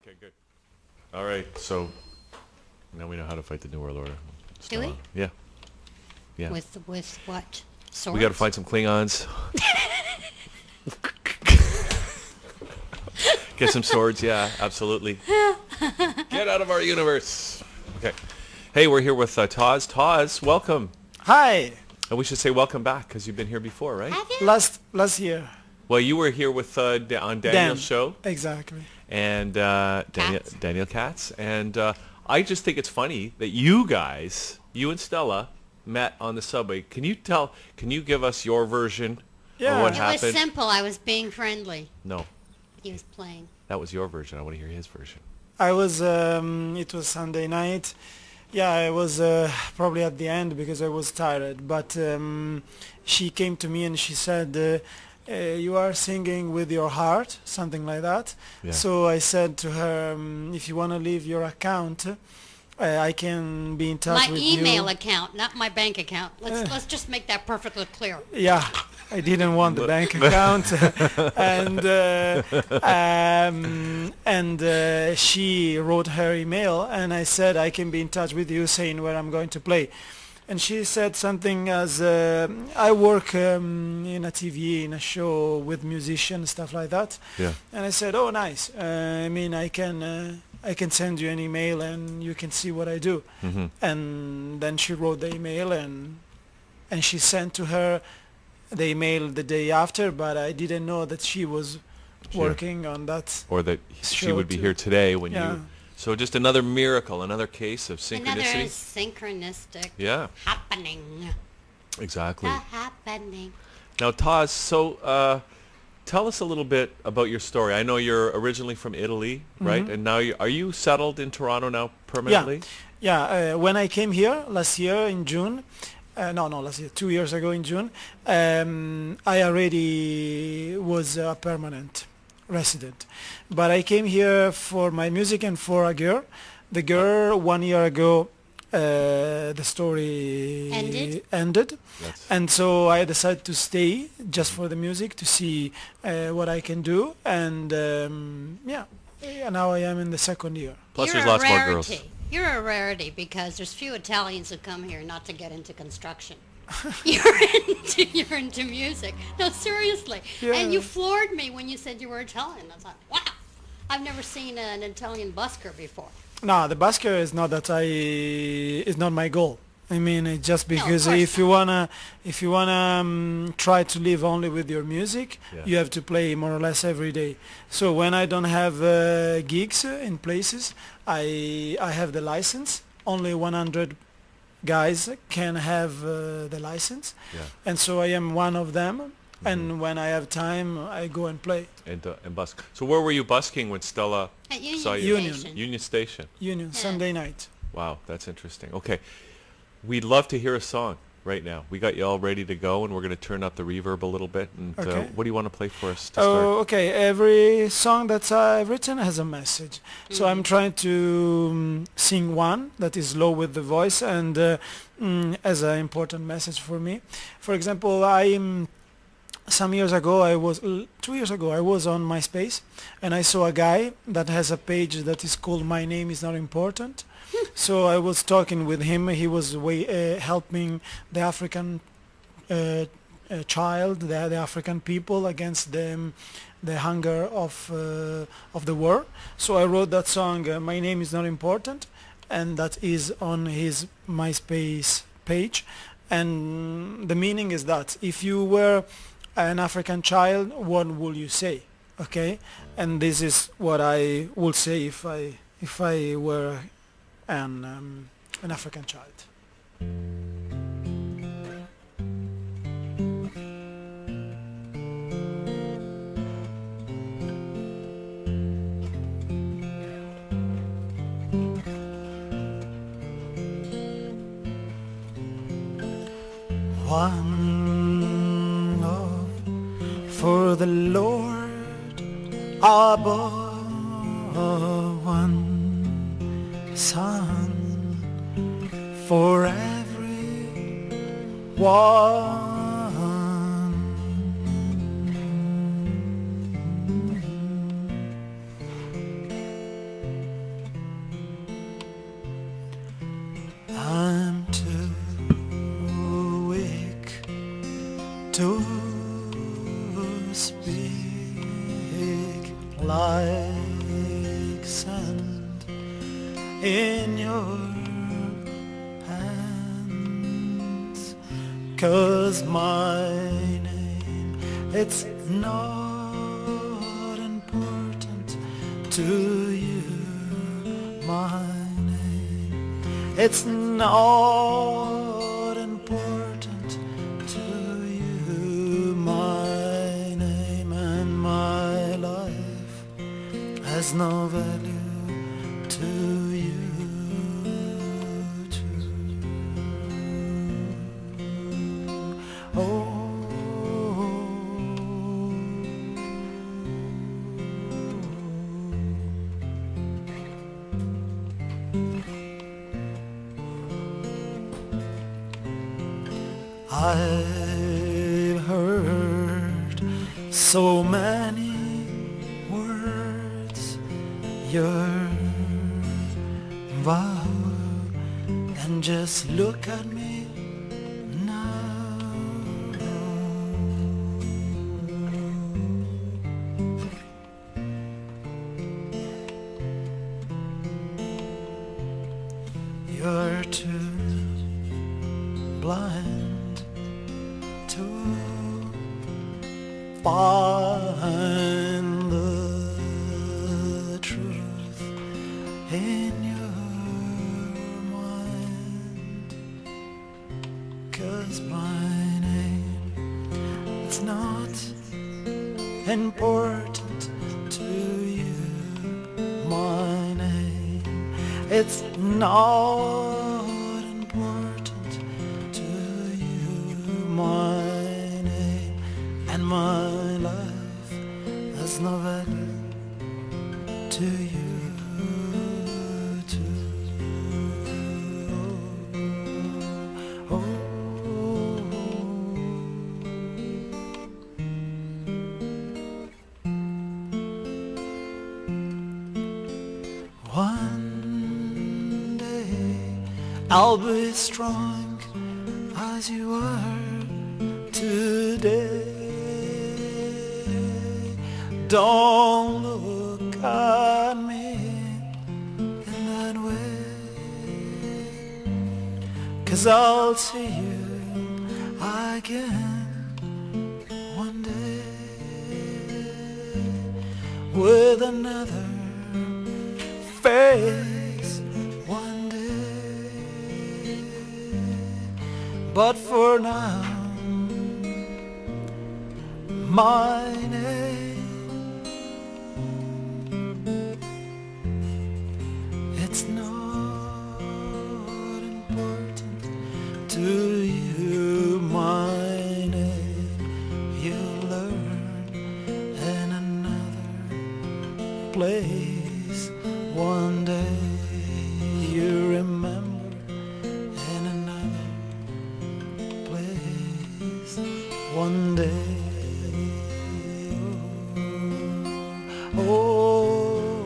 Okay, good. All right, so now we know how to fight the New World Order. Do we? Yeah. Yeah. With what? Swords? We got to find some Klingons. Get some swords, yeah, absolutely. Get out of our universe. Okay. Hey, we're here with Toz. Toz, welcome. Hi. And we should say welcome back because you've been here before, right? Have you? Last year. Well, you were here with on Daniel's show. Exactly. And Katz. Daniel Katz. And I just think it's funny that you guys, you and Stella, met on the subway. Can you give us your version Yeah. of what It happened? was simple. I was being friendly. No, He was playing. that was your version. I want to hear his version. I was, it was Sunday night. Yeah, I was probably at the end because I was tired. But she came to me and she said, you are singing with your heart, something like that. Yeah. So I said to her, if you want to leave your account, I can be in touch My with email you. account, not my bank account. Let's just make that perfectly clear. Yeah, I didn't want the bank account, and she wrote her email, and I said I can be in touch with you, saying where I'm going to play, and she said something as I work in a TV in a show with musicians, stuff like that, Yeah. and I said, oh nice. I mean I can send you an email and you can see what I do, Mm-hmm. and then she wrote the email and she sent to her the email the day after, but I didn't know that she was Sure. working on that. Or that she Show would be too. here today when Yeah. you... So just another miracle, another case of Another synchronicity. synchronistic Yeah, happening. exactly. The happening. Now, Toz, so tell us a little bit about your story. I know you're originally from Italy, right? Mhm. And now are you settled in Toronto now permanently? Yeah, when I came here last year in June, last year, 2 years ago in June, I already was a permanent resident. But I came here for my music and for a girl. The girl, 1 year ago, the story Ended? That's, and so I decided to stay just for the music to see what I can do, and now I am in the second year. plus You're there's a lots more rarity. girls. You're a rarity because there's few Italians who come here not to get into construction. You're into music. No, seriously. Yeah. And you floored me when you said you were Italian. I thought, wow, I've never seen an Italian busker before. No, the busker is not is not my goal. I mean, it's just because course if you wanna try to live only with your music, Yeah. you have to play more or less every day. So when I don't have gigs in places, I have the license. Only 100 guys can have the license, Yeah. and so I am one of them. And when I have time, I go and play. And busk. So where were you busking when Stella At Union saw you? Union. Station. Union Station. Union, Yeah. Sunday night. Wow, that's interesting. Okay. We'd love to hear a song right now. We got you all ready to go, and we're going to turn up the reverb a little bit. And Okay. what do you want to play for us to start? Oh, okay. Every song that I've written has a message. So I'm trying to sing one that is low with the voice and as an important message for me. For example, some years ago, 2 years ago, I was on MySpace and I saw a guy that has a page that is called My Name Is Not Important. So I was talking with him. He was helping the African child, the African people against the hunger of the war. So I wrote that song, My Name Is Not Important, and that is on his MySpace page. And the meaning is that if you were an African child, what will you say? Okay, and this is what I would say if I were an African child. One love for the Lord above, one Son for everyone. to speak like sand in your hands, 'cause my name, it's not important to you. My name, it's not important to you. My name and my life has no value to you too. Oh, I've heard so many words, your vow, and just look at me now. You're too blind to find the truth in your mind, 'cause my name, it's not important to you. My name, it's not important to you. My name and my life has no value to you too. Oh, one day I'll be strong as you are today. Don't look at me in that way, 'cause I'll see you again one day with another face one day. But for now, my name, it's not important to you. My name, you learn in another place one day. You remember in another place one day. Oh,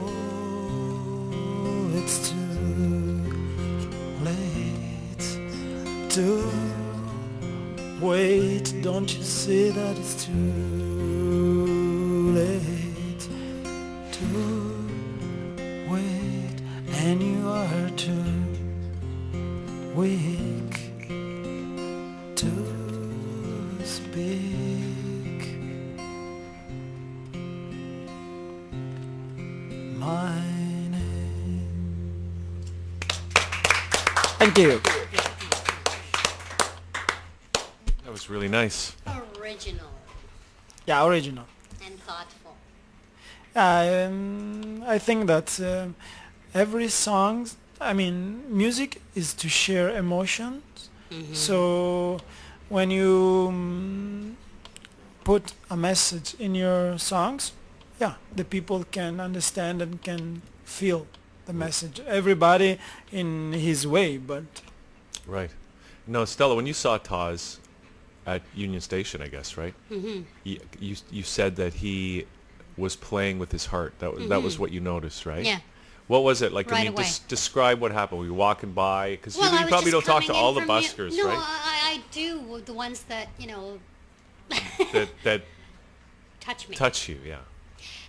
it's too late to wait. Don't you see that it's too late to wait, and you are too weak to speak my name. Thank you. That was really nice. Original Yeah, original. and thoughtful. I think that every song, I mean, music is to share emotions. So when you put a message in your songs, yeah, the people can understand and can feel the message. Everybody in his way, but Right. No, Stella, when you saw Toz at Union Station, I guess, right? You said that he was playing with his heart. That was what you noticed, right? Yeah. What was it like? I Right mean, away. describe what happened. Were you walking by? Because Well, you I was probably just don't talk to coming in all the from buskers, no, right? I do. The ones that, that Touch me. touch you. Yeah.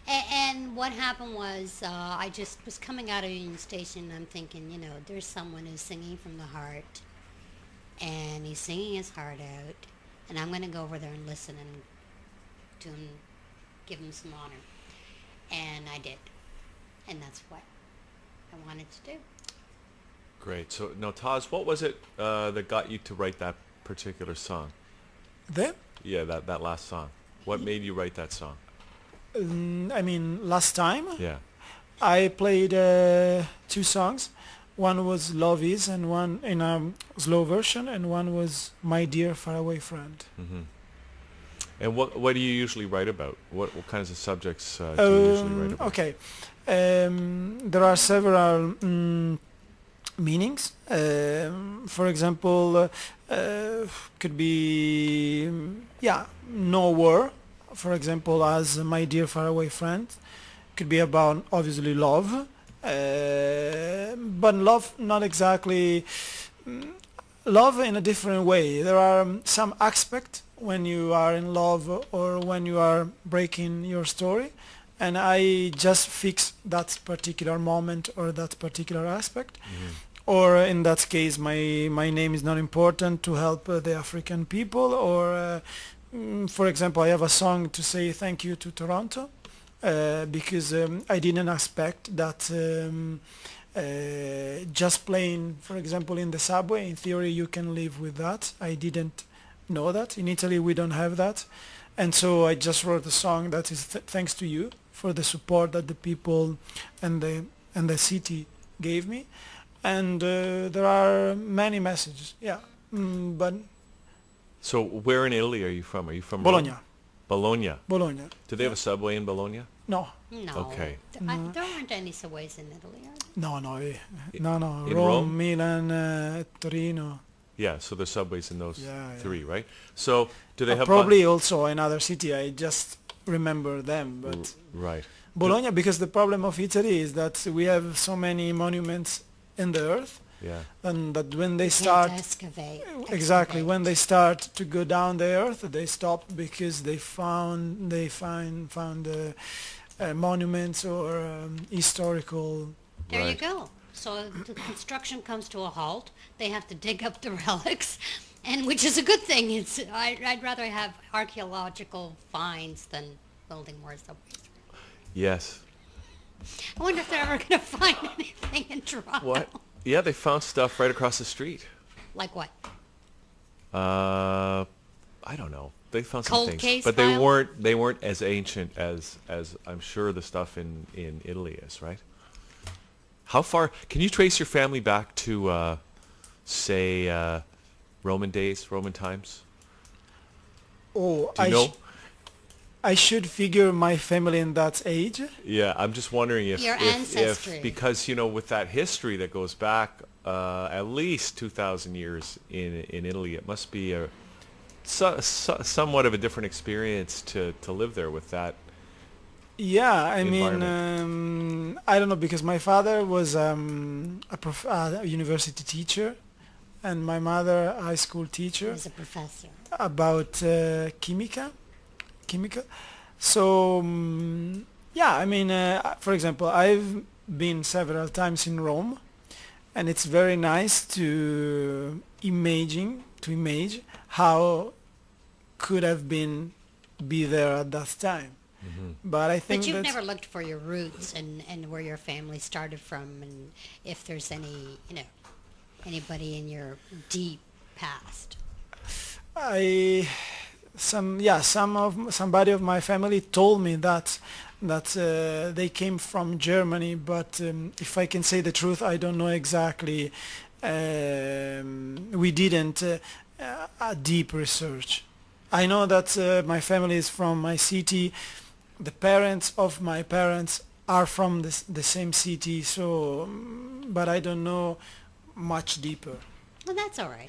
And what happened was, I just was coming out of Union Station, and I'm thinking, there's someone who's singing from the heart, and he's singing his heart out, and I'm going to go over there and listen and do him, give him some honor. And I did. And that's what I wanted to do. Great. So, no, Toz, what was it that got you to write that particular song? Then, Yeah, that last song. What made you write that song? last time Yeah. I played 2 songs. One was Love Is, and one in a slow version, and one was My Dear Faraway Friend. Hmm. And what do you usually write about? What kinds of subjects do you usually write about? Okay. There are several meanings. For example, could be no war. For example, as My Dear Faraway Friend, could be about obviously love, but love not exactly love in a different way. There are some aspects when you are in love or when you are breaking your story, and I just fix that particular moment or that particular aspect. Or in that case, my name is not important to help the African people. Or, for example, I have a song to say thank you to Toronto because I didn't expect that just playing, for example, in the subway, in theory, you can live with that. I didn't know that. In Italy, we don't have that. And so I just wrote a song that is thanks to you for the support that the people and the city gave me. And there are many messages, but So where in Italy are you from? Are you from Bologna. Rome? Bologna. Bologna. Do they have a subway in Bologna? No, No. Okay. There aren't any subways in Italy, are there? no. In Rome, Rome? Milan, Torino. Yeah, so there's subways in those Yeah, yeah. 3, right? So do they have Probably also another city. I just remember them, but right. Bologna, because the problem of Italy is that we have so many monuments in the earth, Yeah. and that when they You start can't excavate. exactly when they start to go down the earth, they stop because they found monuments or historical. There you Right. go. So the construction comes to a halt. They have to dig up the relics, and which is a good thing. I'd rather have archaeological finds than building more subways. Yes. I wonder if they're ever going to find anything in Toronto. What? Yeah, they found stuff right across the street. Like what? I don't know. They found some Cold things, case but file? they weren't as ancient as I'm sure the stuff in Italy is, right? How far can you trace your family back to, say, Roman days, Roman times? Oh, Do you know? I should figure my family in that age. Yeah, I'm just wondering if Your ancestry. because with that history that goes back at least 2,000 years in Italy, it must be a somewhat of a different experience to live there with that. Yeah, I mean, Environment. I don't know, because my father was a university teacher, and my mother a high school teacher As a professor. about chemical. So I mean, for example, I've been several times in Rome, and it's very nice to image how could have been be there at that time. But I think But you've that never looked for your roots and where your family started from, and if there's any, anybody in your deep past. somebody of my family told me that they came from Germany, but if I can say the truth, I don't know exactly. We didn't a deep research. I know that my family is from my city. The parents of my parents are from the same city, so but I don't know much deeper. Well, that's all right.